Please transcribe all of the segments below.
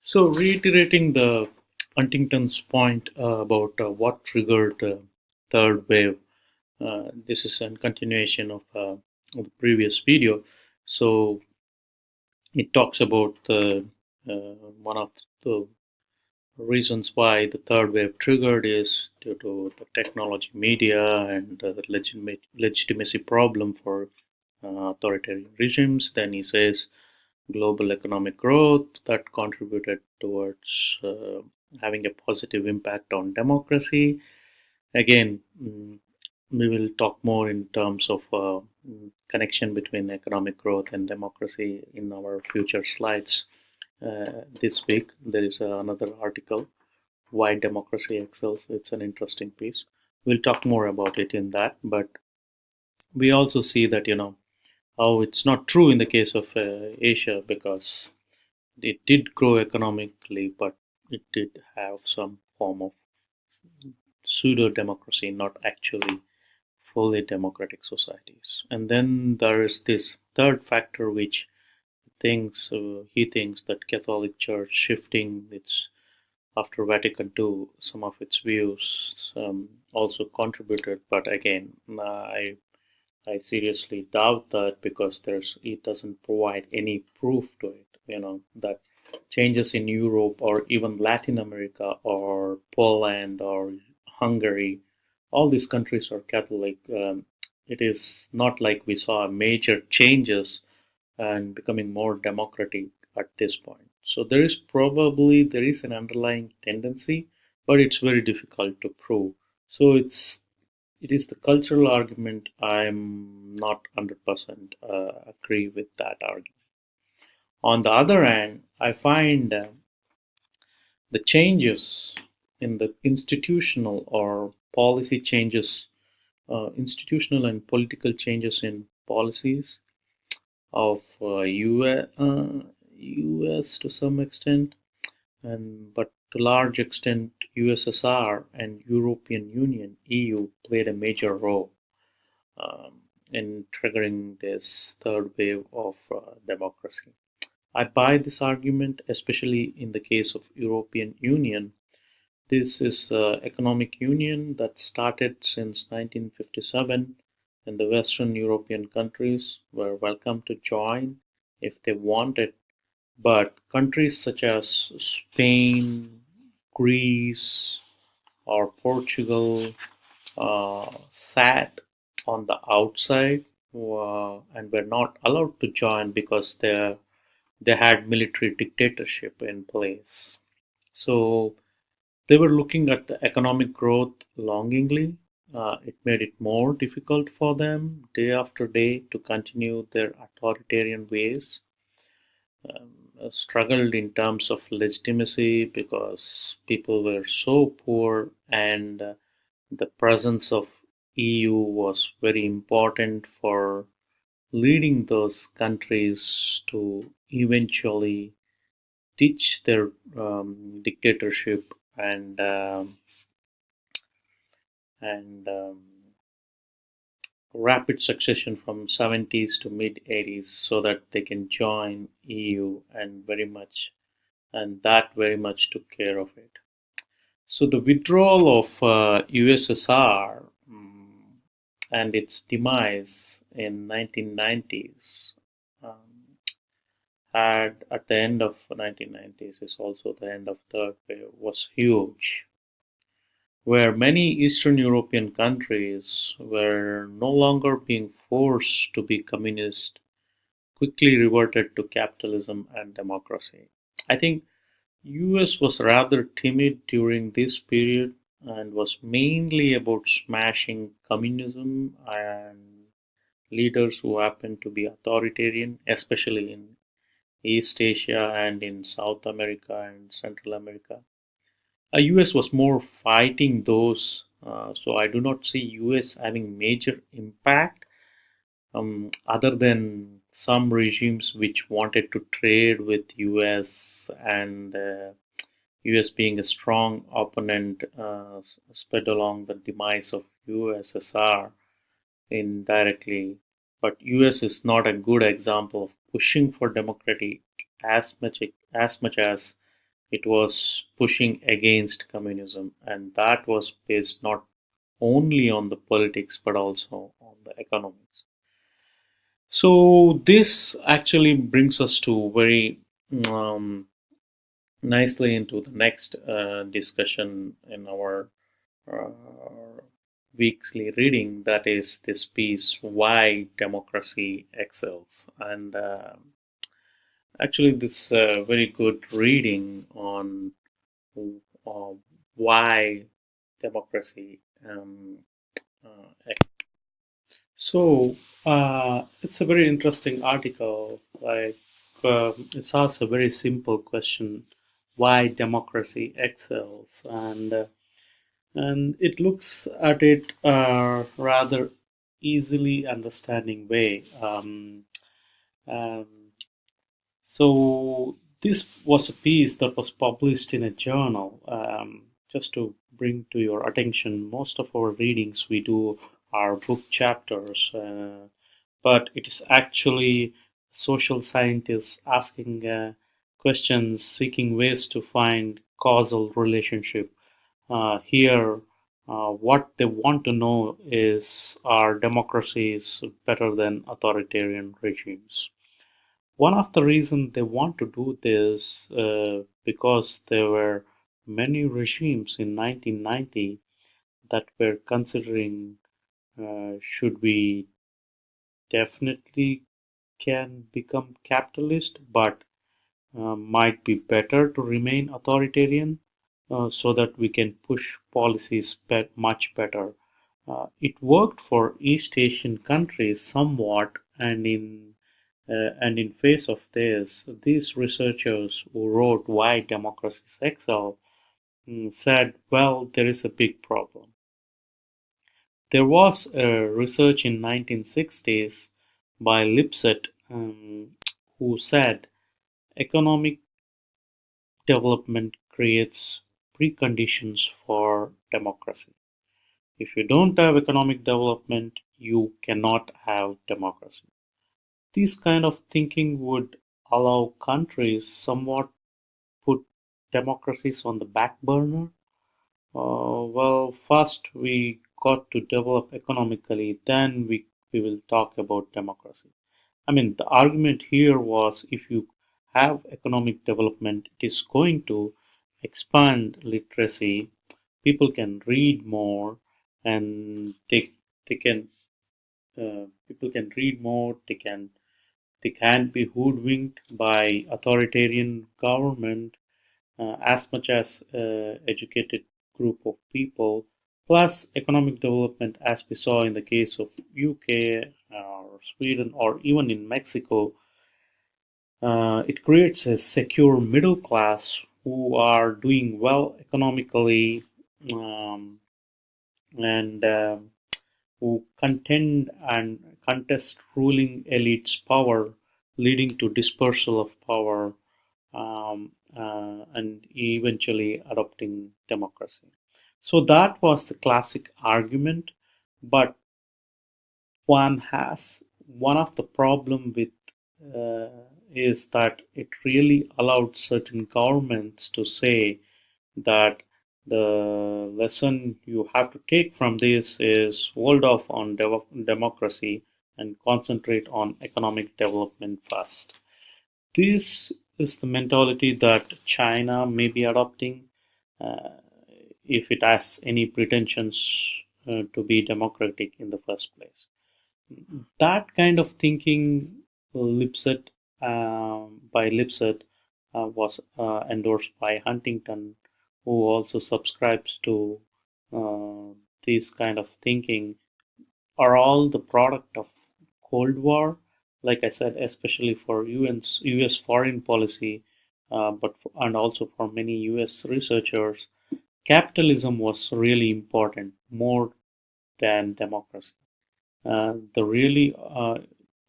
So, reiterating the Huntington's point about what triggered the third wave, this is a continuation of the previous video. So, it talks about one of the reasons why the third wave triggered is due to the technology, media, and the legitimacy problem for authoritarian regimes. Then he says global economic growth that contributed towards having a positive impact on democracy. Again, we will talk more in terms of connection between economic growth and democracy in our future slides. This week, there is another article, Why Democracy Excels. It's an interesting piece. We'll talk more about it in that, but we also see that, how it's not true in the case of Asia because it did grow economically, but it did have some form of pseudo democracy, not actually fully democratic societies. And then there is this third factor, which he thinks that Catholic Church shifting its after Vatican II, some of its views also contributed. But again, I seriously doubt that because it doesn't provide any proof to it. That changes in Europe or even Latin America or Poland or Hungary, all these countries are Catholic. It is not like we saw major changes and becoming more democratic at this point. So there is an underlying tendency, but it's very difficult to prove. So it is the cultural argument. I'm not 100% agree with that argument. On the other hand, I find the changes in the institutional or policy changes, institutional and political changes in policies of US to some extent, and but to large extent USSR and European Union EU played a major role in triggering this third wave of democracy. I buy this argument, especially in the case of European Union. This is economic union that started since 1957, and the Western European countries were welcome to join if they wanted. But countries such as Spain, Greece, or Portugal sat on the outside and were not allowed to join because they had military dictatorship in place. So they were looking at the economic growth longingly. It made it more difficult for them day after day to continue their authoritarian ways. Struggled in terms of legitimacy because people were so poor, and the presence of EU was very important for leading those countries to eventually ditch their dictatorship and rapid succession from 70s to mid 80s so that they can join EU, and that very much took care of it. So the withdrawal of USSR and its demise in 1990s had at the end of 1990s is also the end of third wave was huge, where many Eastern European countries were no longer being forced to be communist, quickly reverted to capitalism and democracy. I think US was rather timid during this period and was mainly about smashing communism and leaders who happened to be authoritarian, especially in East Asia and in South America and Central America. US was more fighting those, so I do not see US having major impact other than some regimes which wanted to trade with US and US being a strong opponent sped along the demise of USSR indirectly. But US is not a good example of pushing for democratic as much as it was pushing against communism, and that was based not only on the politics but also on the economics. So this actually brings us to very um, nicely into the next discussion in our uh, weekly reading, that is this piece, Why Democracy Excels. And actually, this very good reading on uh, why democracy so it's a very interesting article. Like it asks a very simple question: why democracy excels, and it looks at it rather easily understanding way. Um, so this was a piece that was published in a journal. Just to bring to your attention, most of our readings we do are book chapters, but it is actually social scientists asking questions, seeking ways to find causal relationship. Here, what they want to know is, are democracies better than authoritarian regimes? One of the reasons they want to do this because there were many regimes in 1990 that were considering, should we definitely can become capitalist, but might be better to remain authoritarian so that we can push policies much better. It worked for East Asian countries somewhat, and in face of this, these researchers who wrote Why Democracies Excel said, well, there is a big problem. There was a research in 1960s by Lipset who said economic development creates preconditions for democracy. If you don't have economic development, you cannot have democracy. This kind of thinking would allow countries somewhat put democracies on the back burner. Well, first we got to develop economically, then we will talk about democracy. I mean, the argument here was, if you have economic development, it is going to expand literacy. People can read more, and they can people can read more. They can't be hoodwinked by authoritarian government as much as educated group of people. Plus, economic development, as we saw in the case of UK or Sweden or even in Mexico, it creates a secure middle class who are doing well economically, um, and who contend and contest ruling elites' power, leading to dispersal of power, and eventually adopting democracy. So that was the classic argument, but one of the problem with uh, is that it really allowed certain governments to say that the lesson you have to take from this is hold off on democracy and concentrate on economic development first. This is the mentality that China may be adopting uh, if it has any pretensions to be democratic in the first place. That kind of thinking, Lipset by Lipset, was endorsed by Huntington, who also subscribes to uh, this kind of thinking, are all the product of Cold War. Like I said, especially for U.S. foreign policy, and also for many U.S. researchers, capitalism was really important more than democracy. The really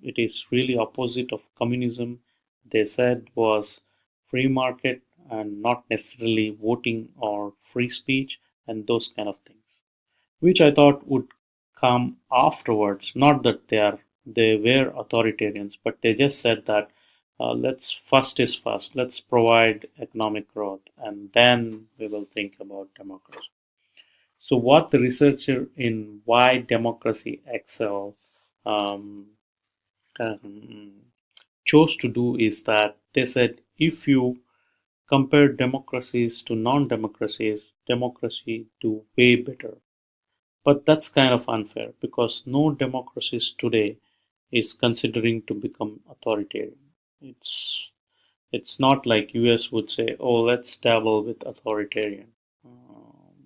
it is really opposite of communism. They said was free market and not necessarily voting or free speech and those kind of things, which I thought would come afterwards. Not that they were authoritarians, but they just said that let's first is first. Let's provide economic growth, and then we will think about democracy. So, what the researcher in why democracy excel um, um, chose to do is that they said if you compare democracies to non-democracies, democracy do way better. But that's kind of unfair because no democracies today is considering to become authoritarian. It's it's not like US would say, "Oh, let's dabble with authoritarian."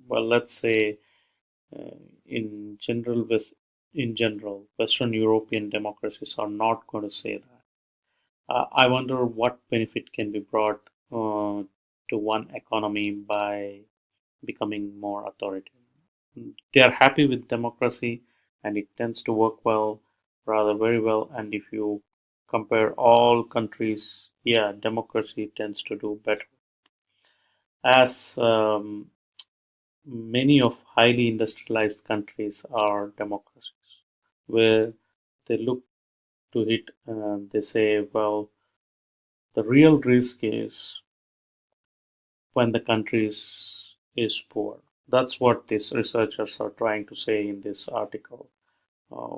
Well, let's say uh, in general, Western European democracies are not going to say that. I wonder what benefit can be brought to one economy by becoming more authoritarian. They are happy with democracy and it tends to work well, rather very well. And if you compare all countries, yeah, democracy tends to do better. As many of highly industrialized countries are democracies, where they look to it and they say, well, the real risk is when the country is poor. That's what these researchers are trying to say in this article. Uh,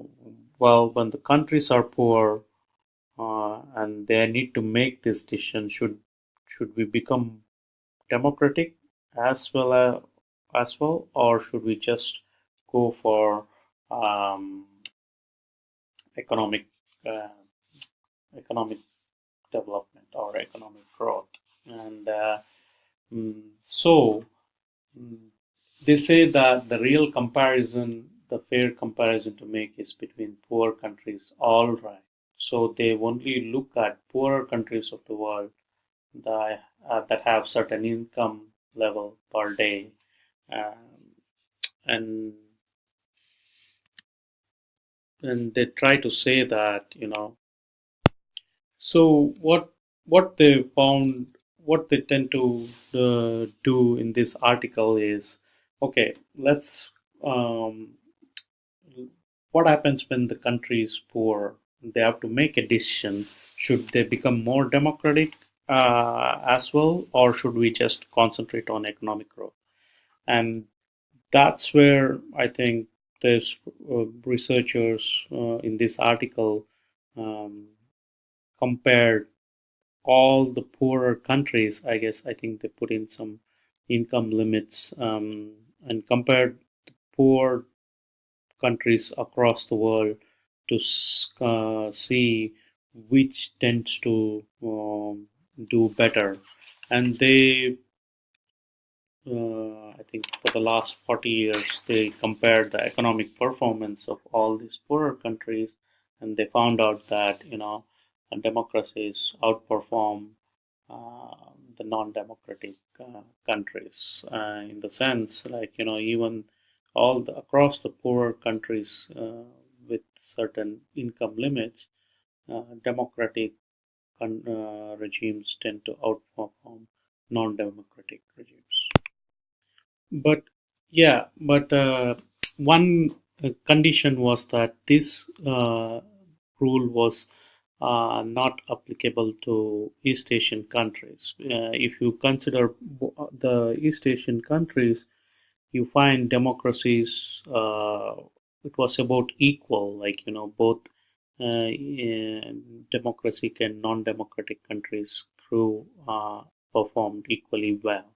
well, when the countries are poor and they need to make this decision, should we become democratic as well, or should we just go for um, economic uh, economic development or economic growth? And so mm, they say that the fair comparison to make is between poor countries. All right. So they only look at poorer countries of the world that have certain income level per day, um, and they try to say that So they found, what they tend to do in this article is, okay, let's what happens when the country is poor? They have to make a decision. Should they become more democratic as well, or should we just concentrate on economic growth? And that's where I think there's researchers in this article um, compared all the poorer countries. I think they put in some income limits and compared poor countries across the world to see which tends to do better. And they, I think, for the last 40 years, they compared the economic performance of all these poorer countries, and they found out that democracies outperform the non-democratic countries in the sense, like even across the poorer countries with certain income limits, democratic regimes tend to outperform non-democratic regimes. But yeah, but one condition was that this rule was not applicable to East Asian countries. If you consider the East Asian countries, you find democracies. It was about equal, like both democratic and non-democratic countries grew performed equally well.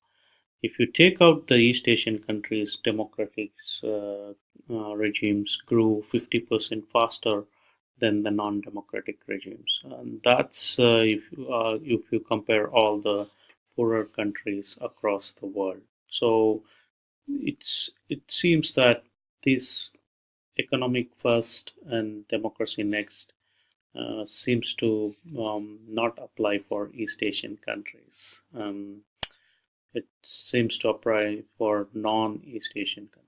If you take out the East Asian countries, democratic regimes grew 50% faster than the non-democratic regimes. And that's if you compare all the poorer countries across the world. So it seems that this economic first and democracy next seems to not apply for East Asian countries. It seems to apply for non-East Asian countries.